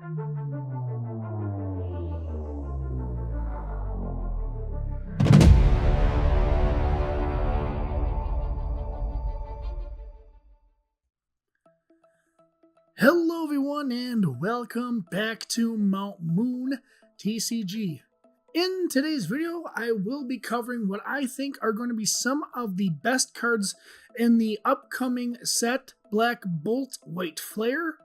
Hello everyone and welcome back to mountmoontcg. In today's video, I will be covering what I think are going to be some of the best cards in the upcoming set, Black Bolt White Flare.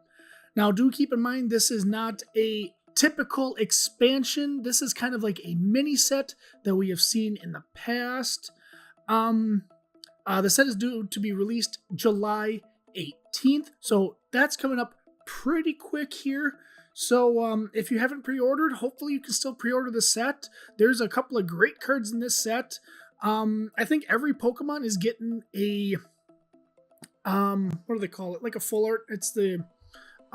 Now do keep in mind this is not a typical expansion, this is kind of like a mini set that we have seen in the past. The set is due to be released July 18th, so that's coming up pretty quick here. So if you haven't pre-ordered, hopefully you can still pre-order the set. There's a couple of great cards in this set. I think every Pokemon is getting a what do they call it? Like a full art. It's the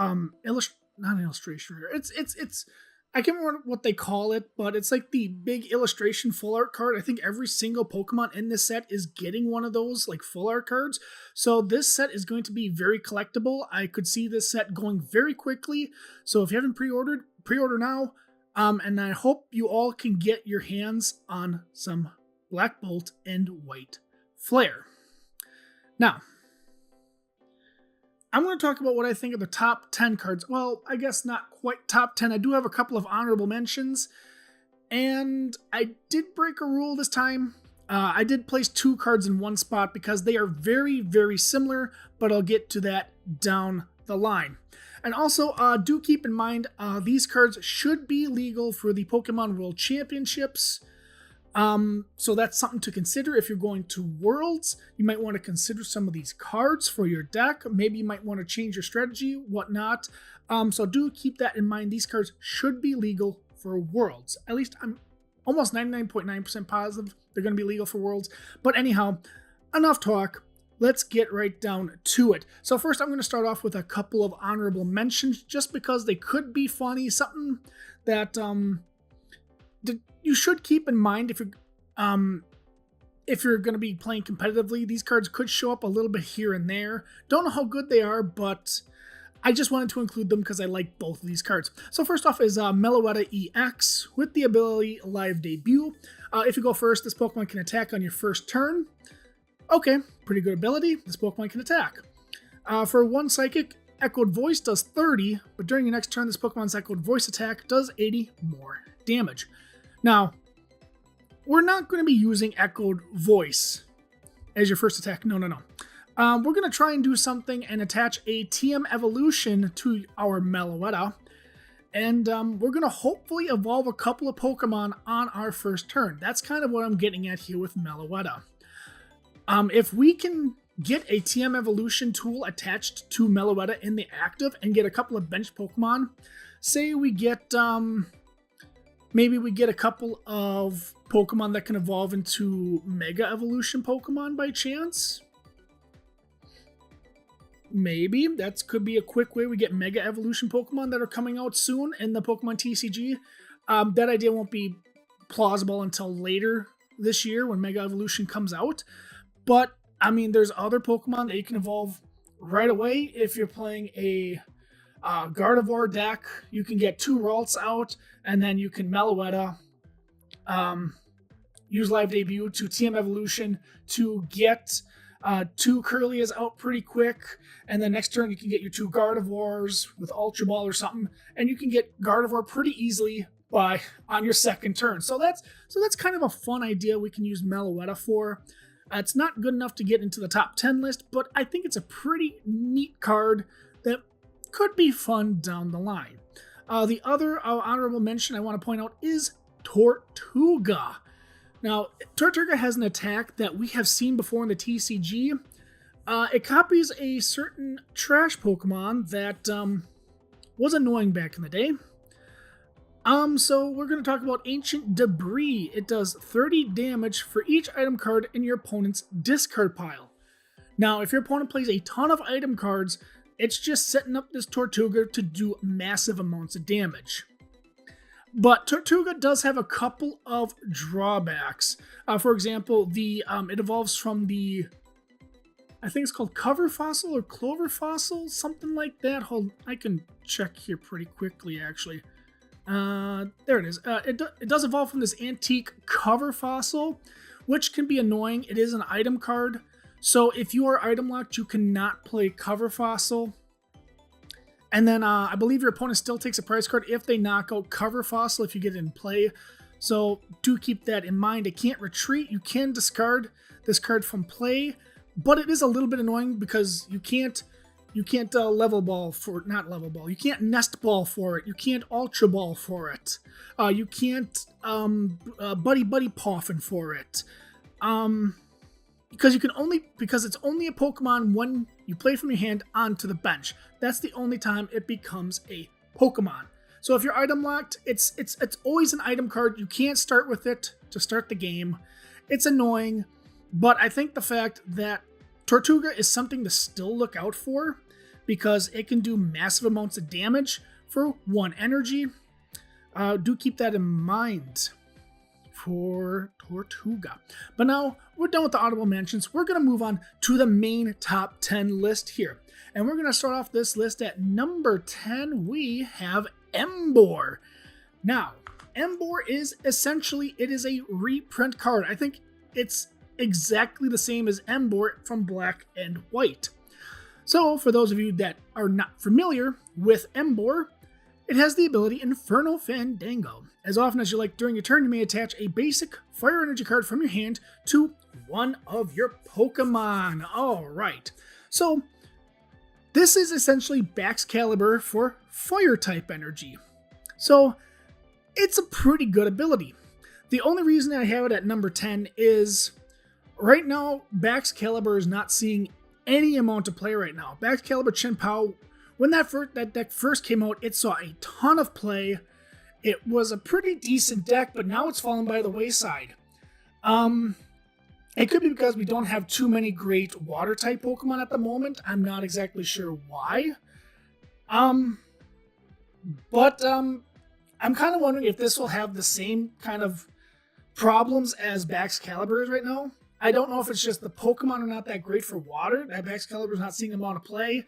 not an illustration. It's I can't remember what they call it, but it's like the big illustration full art card. I think every single Pokemon in this set is getting one of those like full art cards. So this set is going to be very collectible. I could see this set going very quickly. So if you haven't pre-ordered, pre-order now. And I hope you all can get your hands on some Black Bolt and White Flare. Now, I'm going to talk about what I think of the top 10 cards. Well, I guess not quite top 10. I do have a couple of honorable mentions. And I did break a rule this time. I did place two cards in one spot because they are very, very similar, but I'll get to that down the line. And also, do keep in mind, these cards should be legal for the Pokemon World Championships. So that's something to consider if you're going to Worlds. You might want to consider some of these cards for your deck. Maybe you might want to change your strategy, whatnot. So do keep that in mind. These cards should be legal for Worlds. At least I'm almost 99.9% positive they're going to be legal for Worlds. But anyhow, enough talk. Let's get right down to it. So first I'm going to start off with a couple of honorable mentions just because they could be funny. Something that you should keep in mind if you're going to be playing competitively. These cards could show up a little bit here and there. Don't know how good they are, but I just wanted to include them because I like both of these cards. So first off is Meloetta EX with the ability Live Debut. If you go first, this Pokemon can attack on your first turn. Okay, pretty good ability. This Pokemon can attack. For one Psychic, Echoed Voice does 30, but during your next turn, this Pokemon's Echoed Voice attack does 80 more damage. Now, we're not going to be using Echoed Voice as your first attack. No. We're going to try and do something and attach a TM Evolution to our Meloetta. And we're going to hopefully evolve a couple of Pokemon on our first turn. That's kind of what I'm getting at here with Meloetta. If we can get a TM Evolution tool attached to Meloetta in the active and get a couple of bench Pokemon, say we get... maybe we get a couple of Pokemon that can evolve into Mega Evolution Pokemon by chance. Maybe. That could be a quick way we get Mega Evolution Pokemon that are coming out soon in the Pokemon TCG. That idea won't be plausible until later this year when Mega Evolution comes out. But, I mean, there's other Pokemon that you can evolve right away if you're playing a... Gardevoir deck. You can get two Ralts out, and then you can Meloetta, use Live Debut to TM Evolution to get two Kirlias out pretty quick, and then next turn you can get your two Gardevoirs with Ultra Ball or something, and you can get Gardevoir pretty easily on your second turn. So that's kind of a fun idea we can use Meloetta for. It's not good enough to get into the top 10 list, but I think it's a pretty neat card that could be fun down the line. The other honorable mention I want to point out is Tortuga. Now, Tortuga has an attack that we have seen before in the TCG. It copies a certain trash Pokemon that was annoying back in the day. So we're going to talk about Ancient Debris. It does 30 damage for each item card in your opponent's discard pile. Now, if your opponent plays a ton of item cards, it's just setting up this Tortuga to do massive amounts of damage. But Tortuga does have a couple of drawbacks. For example, it evolves from the I think it's called Cover Fossil or Clover Fossil, something like that. Hold, I can check here pretty quickly, actually. There it is. It does evolve from this antique Cover Fossil, which can be annoying. It is an item card, so if you are item locked, you cannot play Cover Fossil. And then I believe your opponent still takes a prize card if they knock out Cover Fossil if you get it in play. So do keep that in mind. It can't retreat. You can discard this card from play, but it is a little bit annoying because you can't level ball for, not level ball. You can't nest ball for it. You can't ultra ball for it. You can't buddy poffin for it. Because it's only a Pokemon when you play from your hand onto the bench. That's the only time it becomes a Pokemon. So if you're item locked, it's always an item card. You can't start with it to start the game. It's annoying, but I think the fact that Tortuga is something to still look out for because it can do massive amounts of damage for 1 energy. Do keep that in mind for Tortuga. But now we're done with the honorable mentions. We're going to move on to the main top 10 list here. And we're going to start off this list at number 10. We have Emboar. Now, Emboar is essentially, it is a reprint card. I think it's exactly the same as Emboar from Black and White. So, for those of you that are not familiar with Emboar, it has the ability Inferno Fandango. As often as you like during your turn, you may attach a basic fire energy card from your hand to one of your Pokemon. Alright, so this is essentially Baxcalibur for fire type energy. So it's a pretty good ability. The only reason I have it at number 10 is right now Baxcalibur is not seeing any amount of play right now. Baxcalibur Chien-Pao, when that deck first came out, it saw a ton of play. It was a pretty decent deck, but now it's fallen by the wayside. It could be because we don't have too many great water-type Pokemon at the moment. I'm not exactly sure why. But I'm kind of wondering if this will have the same kind of problems as Baxcalibur is right now. I don't know if it's just the Pokemon are not that great for water, that Baxcalibur is not seeing them on a play.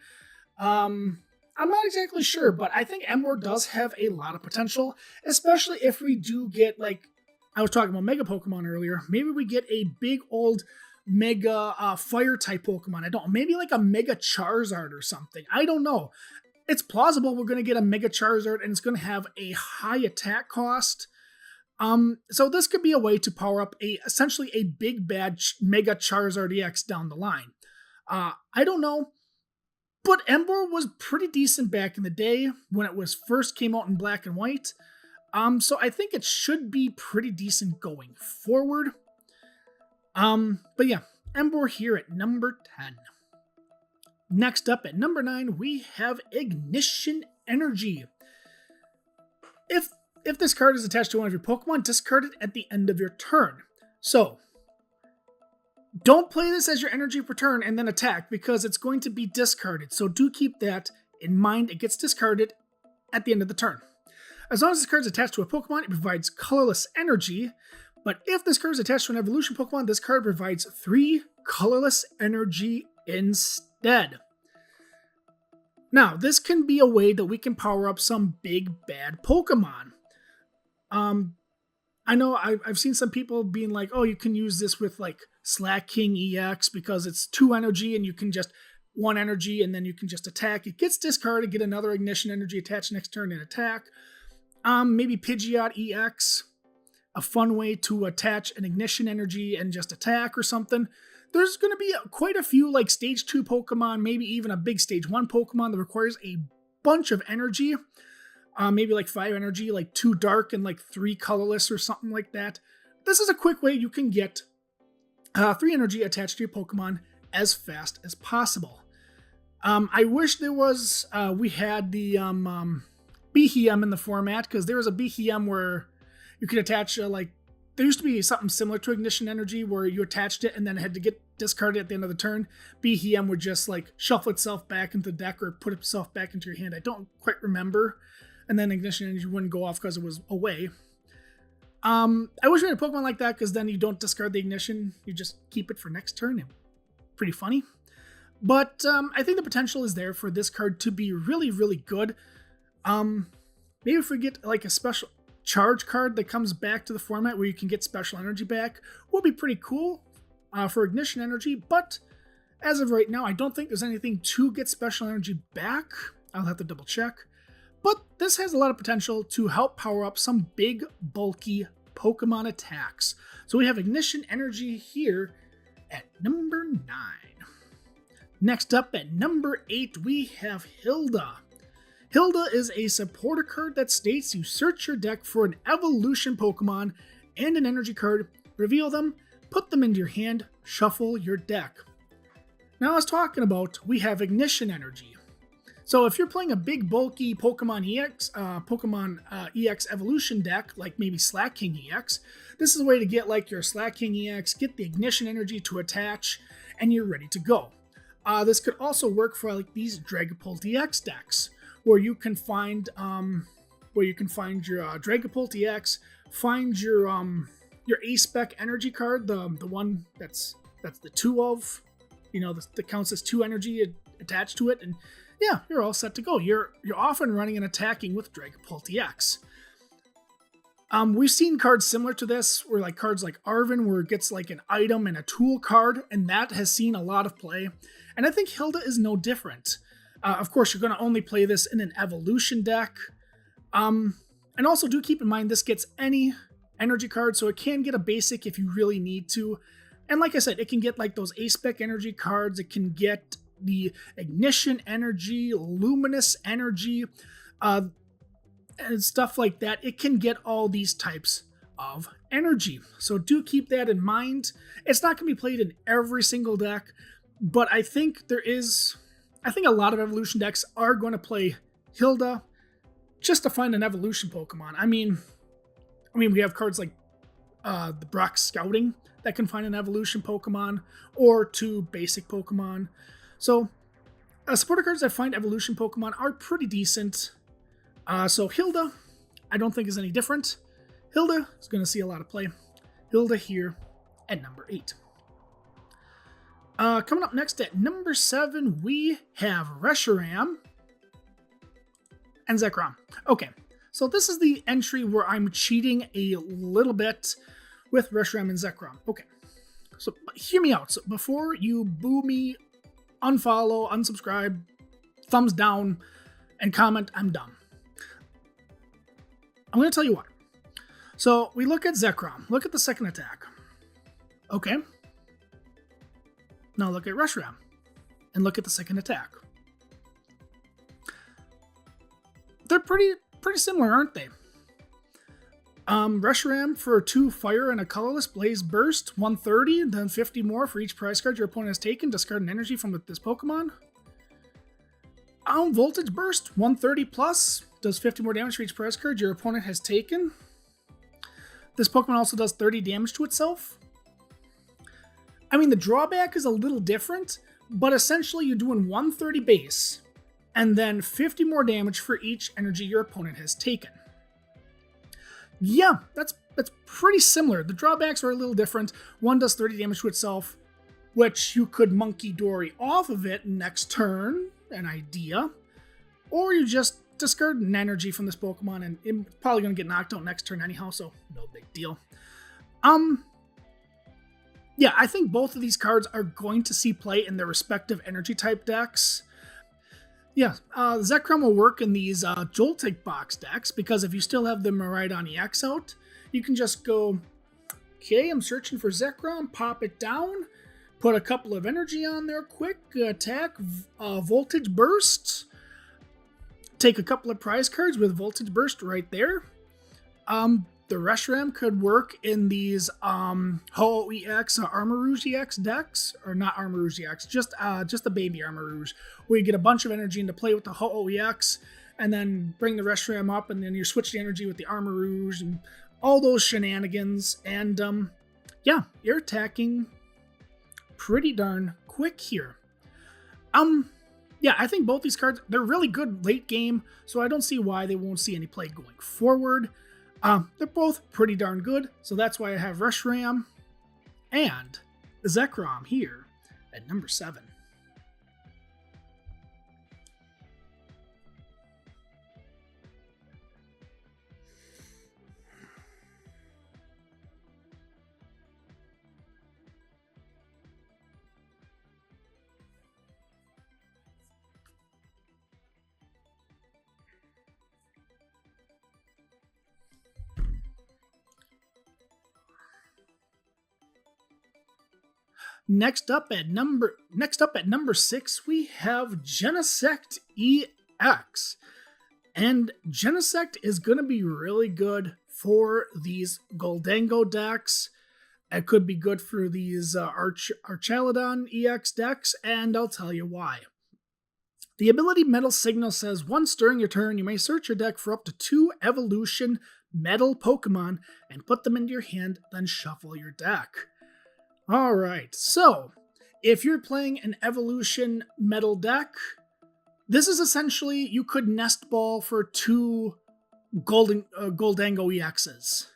I'm not exactly sure, but I think Emboar does have a lot of potential, especially if we do get, like, I was talking about Mega Pokemon earlier. Maybe we get a big old Mega Fire type Pokemon. I don't know. Maybe like a Mega Charizard or something. I don't know. It's plausible we're going to get a Mega Charizard and it's going to have a high attack cost. So this could be a way to power up essentially a big bad Mega Charizard EX down the line. I don't know. But Emboar was pretty decent back in the day when it was first came out in Black and White. So I think it should be pretty decent going forward. But yeah, Emboar here at number 10. Next up at number 9, we have Ignition Energy. If this card is attached to one of your Pokemon, discard it at the end of your turn. So, don't play this as your energy per turn and then attack because it's going to be discarded. So do keep that in mind. It gets discarded at the end of the turn. As long as this card is attached to a Pokemon, it provides colorless energy. But if this card is attached to an evolution Pokemon, this card provides 3 colorless energy instead. Now, this can be a way that we can power up some big bad Pokemon. I know I've seen some people being like, oh, you can use this with like Slack King EX because it's 2 energy and you can just 1 energy and then you can just attack. It gets discarded, get another Ignition Energy attached next turn and attack. Maybe Pidgeot EX, a fun way to attach an Ignition Energy and just attack or something. There's going to be quite a few like Stage 2 Pokemon, maybe even a big Stage 1 Pokemon that requires a bunch of energy. Maybe like 5 energy, like 2 dark and like 3 colorless or something like that. This is a quick way you can get 3 energy attached to your Pokemon as fast as possible. I wish there was, we had the Behem in the format, because there was a Behem where you could attach, there used to be something similar to Ignition Energy where you attached it and then it had to get discarded at the end of the turn. Behem would just like shuffle itself back into the deck or put itself back into your hand. I don't quite remember. And then Ignition Energy wouldn't go off because it was away. I wish we had a Pokemon like that because then you don't discard the Ignition. You just keep it for next turn. Pretty funny. But I think the potential is there for this card to be really, really good. Maybe if we get like a special charge card that comes back to the format where you can get special energy back, will be pretty cool for ignition energy. But as of right now, I don't think there's anything to get special energy back. I'll have to double check. But this has a lot of potential to help power up some big, bulky Pokemon attacks. So we have ignition energy here at number 9. Next up at number 8, we have Hilda. Hilda is a supporter card that states you search your deck for an evolution Pokemon and an energy card, reveal them, put them into your hand, shuffle your deck. Now, as talking about, we have ignition energy. So if you're playing a big bulky Pokemon EX evolution deck, like maybe Slack King EX, this is a way to get like your Slack King EX, get the ignition energy to attach, and you're ready to go. This could also work for like these Dragapult EX decks, where you can find your Dragapult EX, find your A-Spec energy card, the one that's the 2 of, that counts as 2 energy attached to it, and yeah, you're all set to go. You're off and running and attacking with Dragapult EX. We've seen cards similar to this, where like cards like Arven, where it gets like an item and a tool card, and that has seen a lot of play. And I think Hilda is no different. Of course, you're going to only play this in an evolution deck. And also do keep in mind this gets any energy card, so it can get a basic if you really need to. And like I said, it can get like those A-Spec energy cards. It can get the ignition energy, luminous energy, and stuff like that. It can get all these types of energy. So do keep that in mind. It's not going to be played in every single deck, but I think a lot of evolution decks are going to play Hilda just to find an evolution Pokemon. I mean, we have cards like the Brock Scouting that can find an evolution Pokemon, or 2 basic Pokemon. So supporter cards that find evolution Pokemon are pretty decent. So Hilda, I don't think is any different. Hilda is going to see a lot of play. Hilda here at number 8. Coming up next at number 7, we have Reshiram and Zekrom. Okay, so this is the entry where I'm cheating a little bit with Reshiram and Zekrom. Okay, so hear me out. So before you boo me, unfollow, unsubscribe, thumbs down, and comment, I'm dumb. I'm going to tell you why. So we look at Zekrom. Look at the second attack. Okay. Now look at Reshiram. And look at the second attack. They're pretty similar, aren't they? Reshiram for 2 fire and a colorless blaze burst, 130, then 50 more for each prize card your opponent has taken. Discard an energy from this Pokemon. Voltage burst, 130 plus, does 50 more damage for each prize card your opponent has taken. This Pokemon also does 30 damage to itself. I mean, the drawback is a little different, but essentially you're doing 130 base, and then 50 more damage for each energy your opponent has taken. Yeah, that's pretty similar. The drawbacks are a little different. One does 30 damage to itself, which you could Monkey Dory off of it next turn, an idea. Or you just discard an energy from this Pokemon, and it's probably going to get knocked out next turn anyhow, so no big deal. Yeah, I think both of these cards are going to see play in their respective energy type decks. Yeah, Zekrom will work in these Joltik box decks, because if you still have the Miraidon EX out, you can just go, okay, I'm searching for Zekrom, pop it down, put a couple of energy on there, quick attack, Voltage Burst, take a couple of prize cards with Voltage Burst right there. The Reshiram could work in these Ho-Oh EX, Armarouge EX decks, or not Armarouge EX, just the baby Armarouge, where you get a bunch of energy into play with the Ho-Oh EX, and then bring the Reshiram up, and then you switch the energy with the Armarouge, and all those shenanigans, and yeah, you're attacking pretty darn quick here. Yeah, I think both these cards, they're really good late game, so I don't see why they won't see any play going forward. They're both pretty darn good, so that's why I have Reshiram and Zekrom here at number 7. Next up at number 6, we have Genesect EX. And Genesect is going to be really good for these Goldango decks. It could be good for these Archaludon EX decks, and I'll tell you why. The ability Metal Signal says, once during your turn, you may search your deck for up to 2 Evolution Metal Pokemon and put them into your hand, then shuffle your deck. Alright, so if you're playing an Evolution Metal deck, this is essentially, you could Nest Ball for 2 Goldango EXs.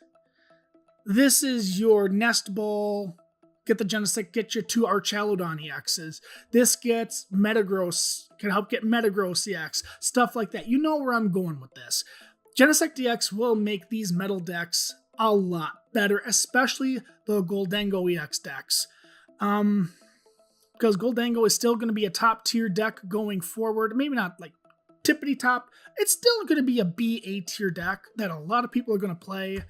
This is your Nest Ball, get the Genesect, get your 2 Archaludon EXs. This gets Metagross, can help get Metagross EX, stuff like that. You know where I'm going with this. Genesect EX will make these metal decks a lot better, especially the Goldango EX decks. Because Goldango is still going to be a top tier deck going forward. Maybe not like tippity top. It's still going to be a B, A tier deck that a lot of people are going to play.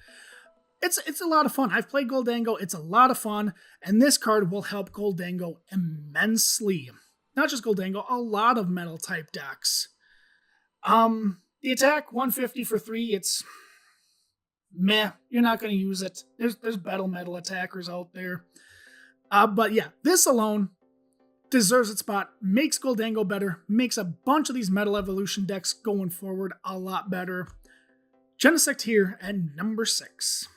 It's a lot of fun. I've played Goldango. It's a lot of fun. And this card will help Goldango immensely. Not just Goldango, a lot of metal type decks. The attack, 150 for 3. It's meh. You're not going to use it. There's battle metal attackers out there. But yeah, this alone deserves its spot, makes Goldango better, makes a bunch of these Metal Evolution decks going forward a lot better. Genesect here at number 6.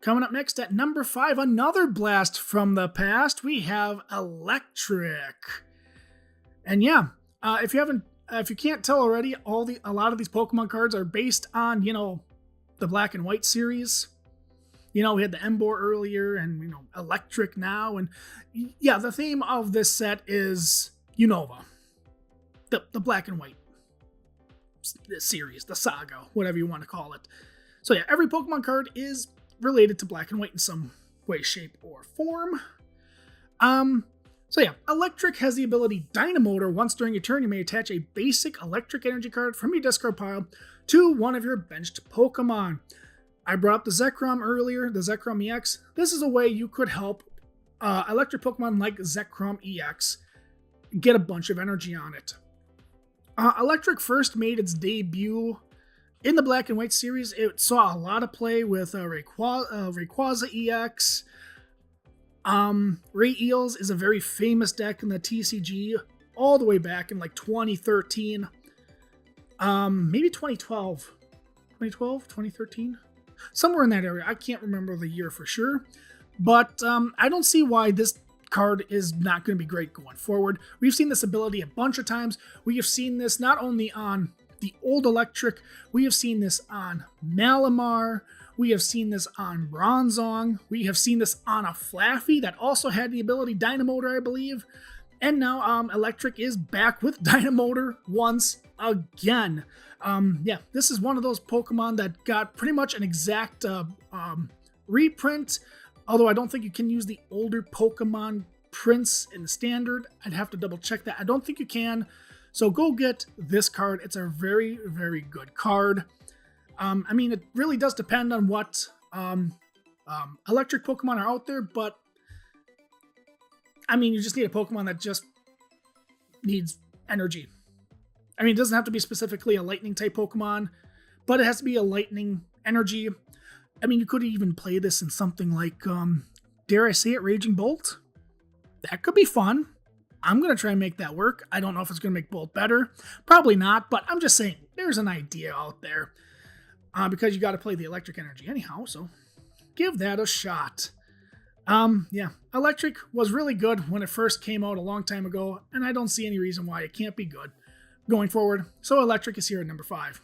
Coming up next at number 5, another blast from the past, we have Electric. And yeah, if you can't tell already, a lot of these Pokemon cards are based on, the Black and White series. We had the Emboar earlier and, Electric now. And yeah, the theme of this set is Unova. The Black and White series, the saga, whatever you want to call it. So yeah, every Pokemon card is related to Black and White in some way, shape, or form. So yeah, Electric has the ability Dynamotor. Once during your turn, you may attach a basic electric energy card from your discard pile to one of your benched Pokemon. I brought up the Zekrom earlier, the Zekrom EX. This is a way you could help electric Pokemon like Zekrom EX get a bunch of energy on it. Electric first made its debut in the Black and White series. It saw a lot of play with Rayquaza EX. Ray Eels is a very famous deck in the TCG all the way back in like 2013. Maybe 2012. 2012, 2013? Somewhere in that area. I can't remember the year for sure. But I don't see why this card is not going to be great going forward. We've seen this ability a bunch of times. We have seen this not only on the old Electric, we have seen this on Malamar, we have seen this on Bronzong, we have seen this on a Flaffy that also had the ability Dynamotor, I believe. And now Electric is back with Dynamotor once again. Yeah, this is one of those Pokemon that got pretty much an exact reprint. Although I don't think you can use the older Pokemon prints in the standard. I'd have to double check that. I don't think you can. So go get this card. It's a very, very good card. I mean, it really does depend on what electric Pokemon are out there, but I mean, you just need a Pokemon that just needs energy. I mean, it doesn't have to be specifically a lightning type Pokemon, but it has to be a lightning energy. I mean, you could even play this in something like, dare I say it, Raging Bolt? That could be fun. I'm going to try and make that work. I don't know if it's going to make Bolt better. Probably not, but I'm just saying, there's an idea out there. Because you got to play the electric energy anyhow, so give that a shot. Yeah, Electric was really good when it first came out a long time ago, and I don't see any reason why it can't be good going forward. So Electric is here at number 5.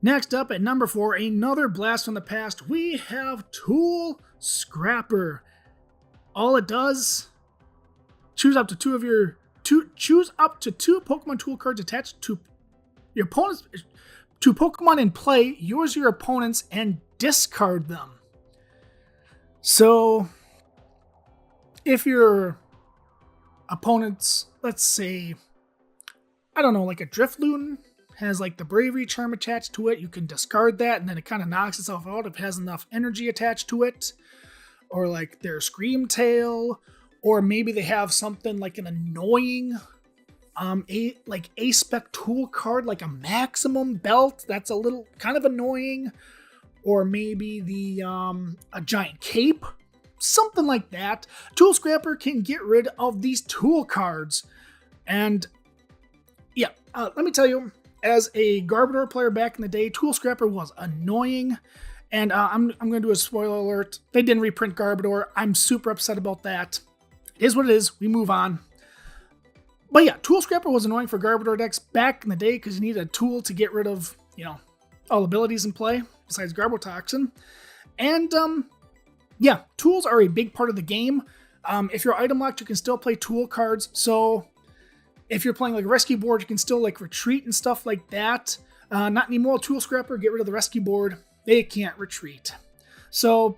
Next up at number 4, another blast from the past, we have Tool Scrapper. All it does, choose up to two Pokemon Tool cards attached to your opponent's to Pokemon in play, use your opponents and discard them. So if your opponent's, let's say, I don't know, like a Drifloon has like the Bravery Charm attached to it, you can discard that and then it kind of knocks itself out if it has enough energy attached to it. or like their Scream Tail, or maybe they have something like an annoying A-spec tool card, like a maximum belt that's a little kind of annoying, or maybe a giant cape, something like that. Tool Scrapper can get rid of these tool cards. And yeah, let me tell you, as a Garbodor player back in the day, Tool Scrapper was annoying. And I'm going to do a spoiler alert. They didn't reprint Garbodor. I'm super upset about that. It is what it is. We move on. But yeah, Tool Scrapper was annoying for Garbodor decks back in the day because you needed a tool to get rid of, all abilities in play besides Garbotoxin. And yeah, tools are a big part of the game. If you're item locked, you can still play tool cards. So if you're playing like a rescue board, you can still like retreat and stuff like that. Not anymore. Tool Scrapper, get rid of the rescue board. They can't retreat. So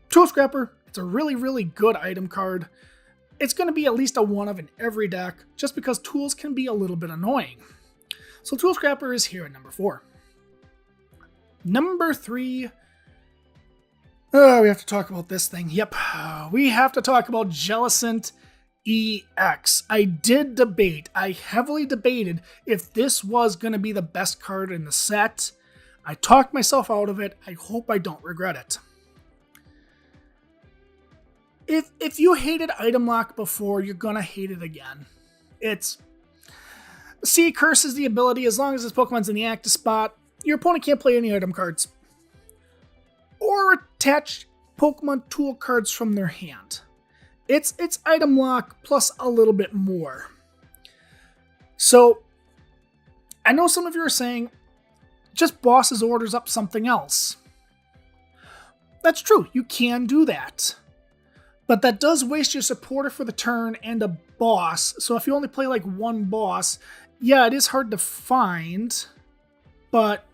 Tool Scrapper, it's a really, really good item card. It's going to be at least a one of in every deck, just because tools can be a little bit annoying. So Tool Scrapper is here at number 4. Number 3. Oh, we have to talk about this thing. Yep, we have to talk about Jellicent EX. I heavily debated if this was going to be the best card in the set. I talked myself out of it. I hope I don't regret it. If you hated item lock before, you're gonna hate it again. Curse is the ability. As long as this Pokemon's in the active spot, your opponent can't play any item cards. Or attach Pokemon tool cards from their hand. It's item lock plus a little bit more. So, I know some of you are saying, just boss's orders up something else. That's true, you can do that. But that does waste your supporter for the turn and a boss. So if you only play like one boss, yeah, it is hard to find. But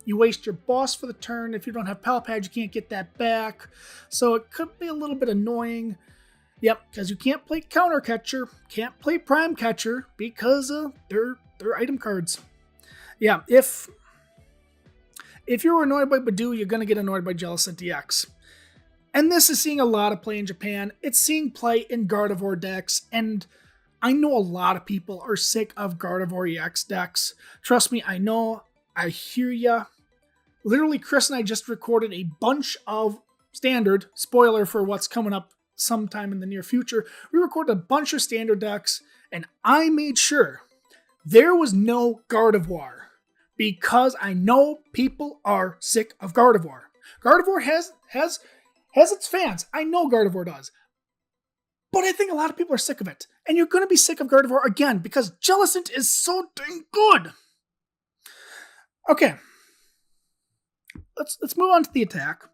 you waste your boss for the turn. If you don't have Pal Pad, you can't get that back. So it could be a little bit annoying. Yep, because you can't play Counter Catcher, can't play Prime Catcher because they're item cards. Yeah, if you're annoyed by Badoo, you're going to get annoyed by Jellicent EX. And this is seeing a lot of play in Japan. It's seeing play in Gardevoir decks, and I know a lot of people are sick of Gardevoir EX decks. Trust me, I know. I hear ya. Literally, Chris and I just recorded a bunch of standard, spoiler for what's coming up sometime in the near future. We recorded a bunch of standard decks, and I made sure there was no Gardevoir, because I know people are sick of Gardevoir. Gardevoir has its fans. I know Gardevoir does. But I think a lot of people are sick of it. And you're going to be sick of Gardevoir again because Jellicent is so dang good. Okay. Let's move on to the attack.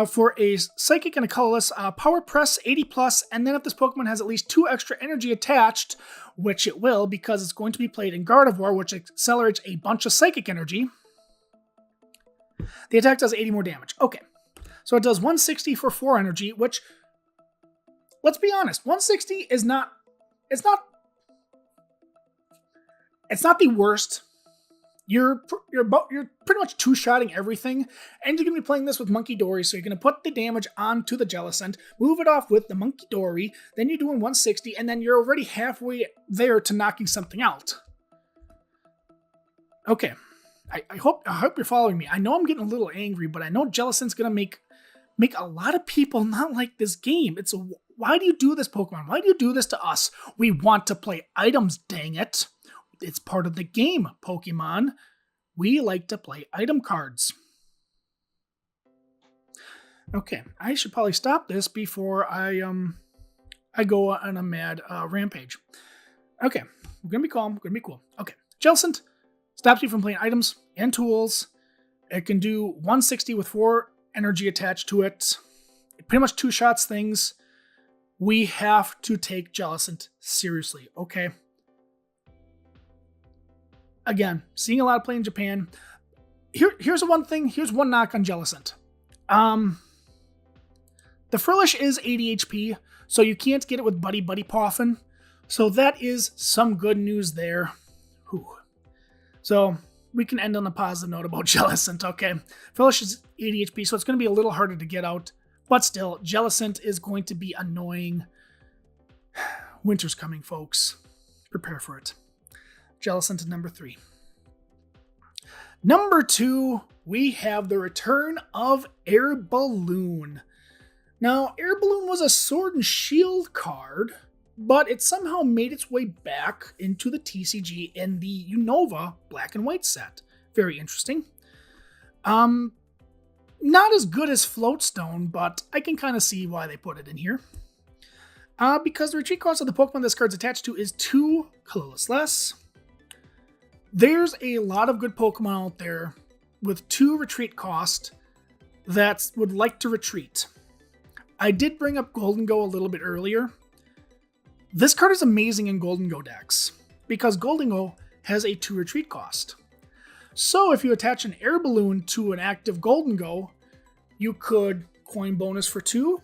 For a Psychic and a Colorless, Power Press 80+, and then if this Pokemon has at least 2 extra energy attached, which it will because it's going to be played in Gardevoir, which accelerates a bunch of Psychic energy, the attack does 80 more damage. Okay. So it does 160 for 4 energy, which, let's be honest, 160 is not the worst. You're pretty much two-shotting everything, and you're going to be playing this with Monkey Dory, so you're going to put the damage onto the Jellicent, move it off with the Monkey Dory, then you're doing 160, and then you're already halfway there to knocking something out. Okay, I hope you're following me. I know I'm getting a little angry, but I know Jellicent's going to make a lot of people not like this game. Why do you do this, Pokemon? Why do you do this to us? We want to play items, dang it. It's part of the game, Pokemon. We like to play item cards. Okay, I should probably stop this before I go on a mad rampage. Okay, we're gonna be calm, we're gonna be cool. Okay, Jellicent stops you from playing items and tools. It can do 160 with 4 energy attached to it. It pretty much two-shots things. We have to take Jellicent seriously, okay? Again, seeing a lot of play in Japan. Here's one knock on Jellicent. The Frillish is 80 HP, so you can't get it with Buddy Poffin. So that is some good news there. Whew. So we can end on a positive note about Jellicent, okay? Frillish is 80 HP, so it's going to be a little harder to get out. But still, Jellicent is going to be annoying. Winter's coming, folks. Prepare for it. Jellicent is number 3. Number 2, we have the return of Air Balloon. Now, Air Balloon was a Sword and Shield card, but it somehow made its way back into the TCG in the Unova Black and White set. Very interesting. Not as good as Floatstone, but I can kind of see why they put it in here. Because the retreat cost of the Pokemon this card's attached to is 2 colorless less. There's a lot of good Pokemon out there with 2 retreat cost that would like to retreat. I did bring up Golden Go a little bit earlier. This card is amazing in Golden Go decks because Golden Go has a 2 retreat cost. So if you attach an Air Balloon to an active Golden Go, you could coin bonus for 2,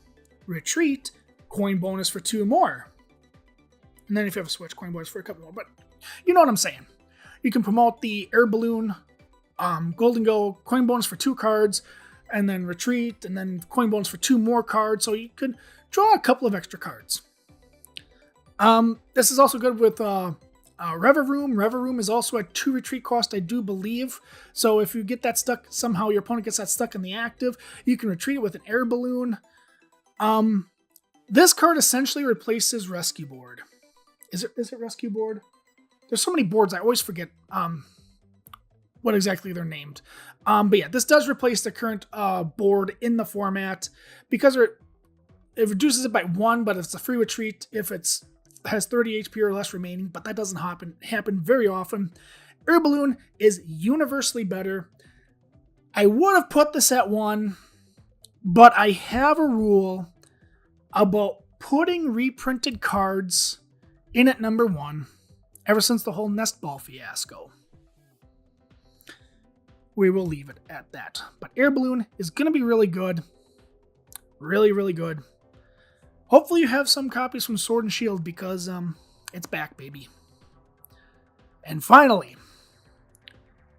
retreat, coin bonus for 2 more. And then if you have a switch, coin bonus for a couple more. But you know what I'm saying. You can promote the Air Balloon, Golden Go, coin bonus for 2 cards, and then retreat, and then coin bonus for 2 more cards. So you could draw a couple of extra cards. This is also good with Reveroom. Reveroom is also at 2 retreat cost, I do believe. So if you get that stuck, somehow your opponent gets that stuck in the active, you can retreat it with an Air Balloon. This card essentially replaces Rescue Board. Is it Rescue Board? There's so many boards, I always forget what exactly they're named. But yeah, this does replace the current board in the format because it reduces it by 1, but it's a free retreat if it's has 30 HP or less remaining, but that doesn't happen very often. Air Balloon is universally better. I would have put this at 1, but I have a rule about putting reprinted cards in at number 1 ever since the whole Nest Ball fiasco. We will leave it at that. But Air Balloon is going to be really good. Really, really good. Hopefully you have some copies from Sword and Shield because it's back, baby. And finally,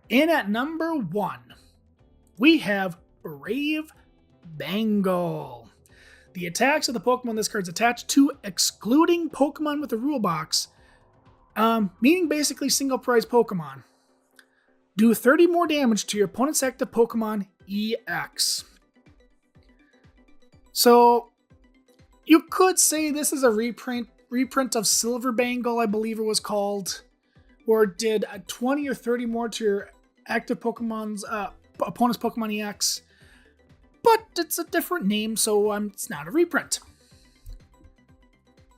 in at number 1, we have Brave Bengal. The attacks of the Pokemon this card's attached to, excluding Pokemon with a rule box, meaning basically single prize Pokemon, do 30 more damage to your opponent's active Pokemon EX. So you could say this is a reprint of Silver Bangle, I believe it was called, or did 20 or 30 more to your active Pokemon's opponent's Pokemon EX. But it's a different name, so it's not a reprint.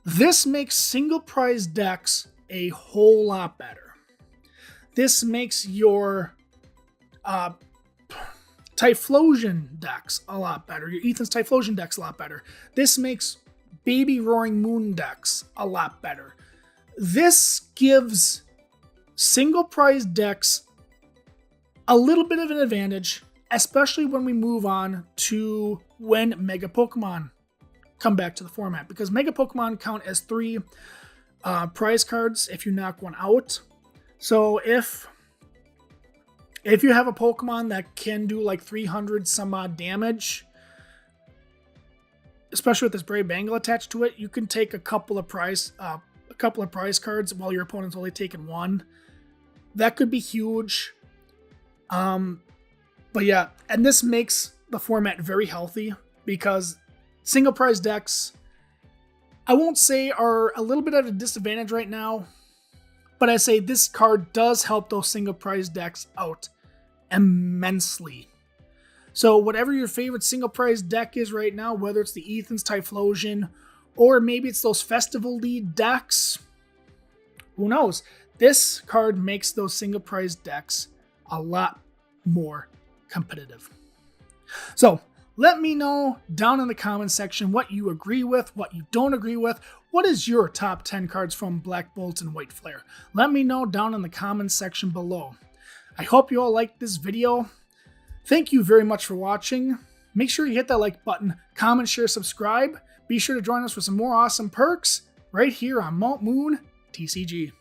This makes single prize decks a whole lot better. This makes your Typhlosion decks a lot better. Your Ethan's Typhlosion decks a lot better. This makes Baby Roaring Moon decks a lot better. This gives single prize decks a little bit of an advantage, especially when we move on to when Mega Pokemon come back to the format, because Mega Pokemon count as 3 prize cards if you knock one out. So if you have a Pokemon that can do like 300 some odd damage, especially with this Brave Bengal attached to it, you can take a couple of prize cards while your opponent's only taking 1. That could be huge. But yeah, and this makes the format very healthy because single prize decks, I won't say are a little bit at a disadvantage right now, but I say this card does help those single prize decks out immensely. So whatever your favorite single prize deck is right now, whether it's the Ethan's Typhlosion, or maybe it's those Festival Lead decks, who knows? This card makes those single prize decks a lot more competitive. So let me know down in the comments section what you agree with, what you don't agree with. What is your top 10 cards from Black Bolt and White Flare? Let me know down in the comments section below. I hope you all liked this video. Thank you very much for watching. Make sure you hit that like button, comment, share, subscribe. Be sure to join us for some more awesome perks right here on Mount Moon TCG.